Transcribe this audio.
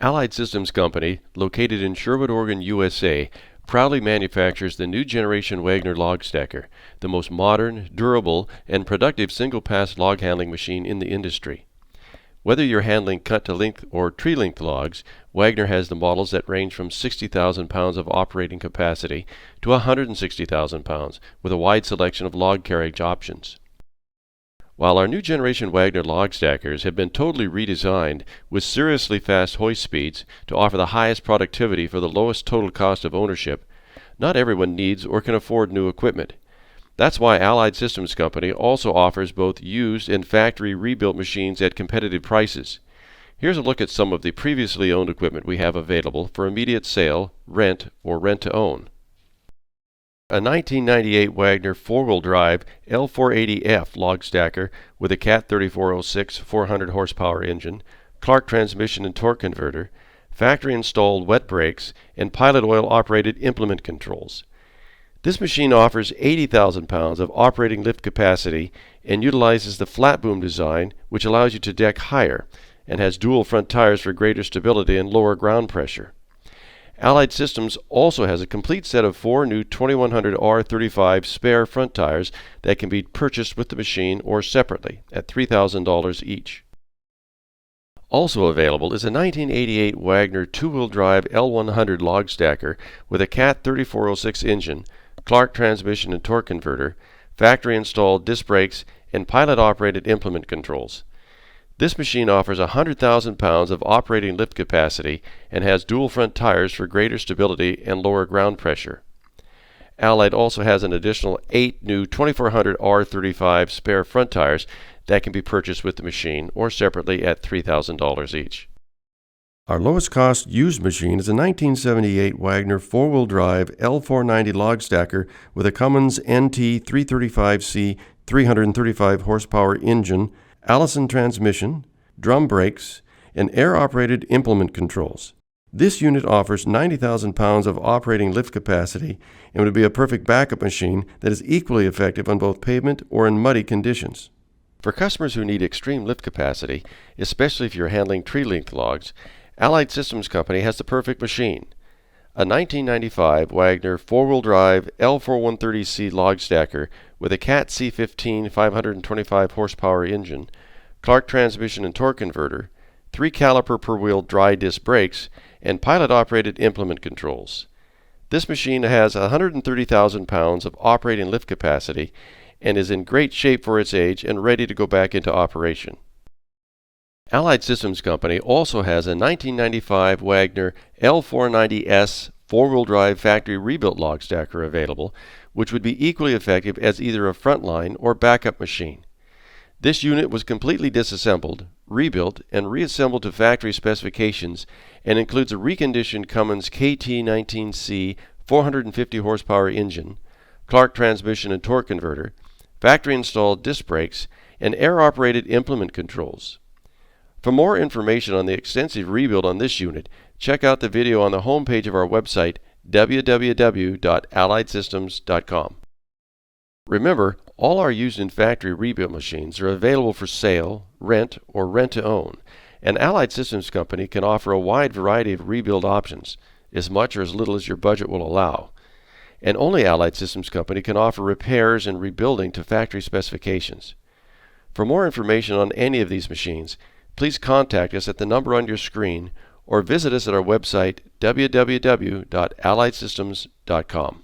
Allied Systems Company, located in Sherwood, Oregon, USA, proudly manufactures the new generation Wagner Logstacker, the most modern, durable, and productive single-pass log handling machine in the industry. Whether you're handling cut-to-length or tree-length logs, Wagner has the models that range from 60,000 pounds of operating capacity to 160,000 pounds, with a wide selection of log carriage options. While our new generation Wagner Logstackers have been totally redesigned with seriously fast hoist speeds to offer the highest productivity for the lowest total cost of ownership, not everyone needs or can afford new equipment. That's why Allied Systems Company also offers both used and factory rebuilt machines at competitive prices. Here's a look at some of the previously owned equipment we have available for immediate sale, rent, or rent-to-own. A 1998 Wagner 4-wheel drive L490S Logstacker with a Cat 3406 400 horsepower engine, Clark transmission and torque converter, factory installed wet brakes, and pilot oil operated implement controls. This machine offers 80,000 pounds of operating lift capacity and utilizes the flat boom design, which allows you to deck higher, and has dual front tires for greater stability and lower ground pressure. Allied Systems also has a complete set of 4 new 2100 R35 spare front tires that can be purchased with the machine or separately at $3,000 each. Also available is a 1988 Wagner 2-wheel drive L100 Logstacker with a Cat 3406 engine, Clark transmission and torque converter, factory installed disc brakes, and pilot operated implement controls. This machine offers 100,000 pounds of operating lift capacity and has dual front tires for greater stability and lower ground pressure. Allied also has an additional 8 new 2400 R35 spare front tires that can be purchased with the machine or separately at $3,000 each. Our lowest cost used machine is a 1978 Wagner 4-wheel drive L490 Logstacker with a Cummins NT335C 335 horsepower engine, Allison transmission, drum brakes, and air-operated implement controls. This unit offers 90,000 pounds of operating lift capacity and would be a perfect backup machine that is equally effective on both pavement or in muddy conditions. For customers who need extreme lift capacity, especially if you're handling tree-length logs, Allied Systems Company has the perfect machine. A 1995 Wagner 4-wheel drive L490S Logstacker with a Cat C15 525 horsepower engine, Clark transmission and torque converter, 3 caliper per wheel dry disc brakes, and pilot operated implement controls. This machine has 130,000 pounds of operating lift capacity and is in great shape for its age and ready to go back into operation. Allied Systems Company also has a 1995 Wagner L490S 4-wheel drive factory rebuilt Logstacker available, which would be equally effective as either a frontline or backup machine. This unit was completely disassembled, rebuilt, and reassembled to factory specifications and includes a reconditioned Cummins KT19C 450 horsepower engine, Clark transmission and torque converter, factory installed disc brakes, and air-operated implement controls. For more information on the extensive rebuild on this unit, check out the video on the homepage of our website, www.alliedsystems.com. Remember, all our used and factory rebuilt machines are available for sale, rent, or rent-to-own, and Allied Systems Company can offer a wide variety of rebuild options, as much or as little as your budget will allow. And only Allied Systems Company can offer repairs and rebuilding to factory specifications. For more information on any of these machines, please contact us at the number on your screen or visit us at our website, www.alliedsystems.com.